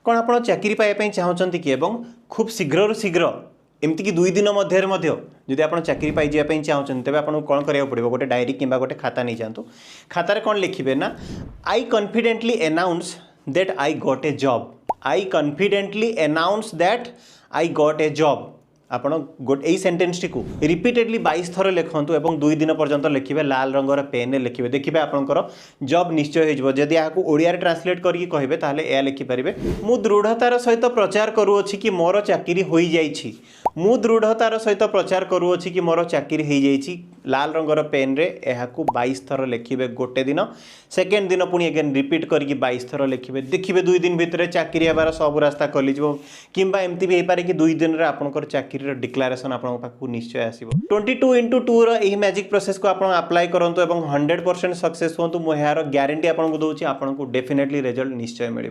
कौन आप चाकरी पाइबा चाहते कि खूब शीघ्र शीघ्र एमती कि 2 दिन मध्य जदि आप चाकरी पाई चाहते तेज आपको कौन करा पड़ो गोटे डायरी कि गोटे खाता नहीं जातु खातार कौन लिखे ना I confidently announce that I got a job I confidently announce that I got a job आपण यही सेन्टेन्सटी को रिपीटेडली 22 थर लिखतु और 2 दिन पर्यंत लिखे लाल रंगर पेन लिखे देखिए आपंकर जॉब निश्चय होदी यहाँ ओडिया ट्रांसलेट करके कहे ताहले यह लिखिपारे मु दृढ़तार सहित प्रचार करुँची कि मोर चाकरी हो जाइछि मु दृढ़तार सहित प्रचार करुँची कि मोर चाकरी हो जाइछि लाल रंगर पेन रे यहाँ 22 थर लिखे गोटे दिन सेकेंड दिन पुणी एगेन रिपीट करके 22 थर लिखे देखिए 2 दिन भितर चाकरी हबार सब रास्ता खोलीज कि एमती भी होपे कि 2 दिन में आपंकर चाकरी डिक्लेरेशन आपको पाखु निश्चय आसो 22x2 रही मैजिक प्रोसेस को आप अप्लाई करूँ और 100% सक्सेस हूँ मुझे यार ग्यारंटी आपको दूसरी आपको डेफिनेटली रिजल्ट निश्चय मिल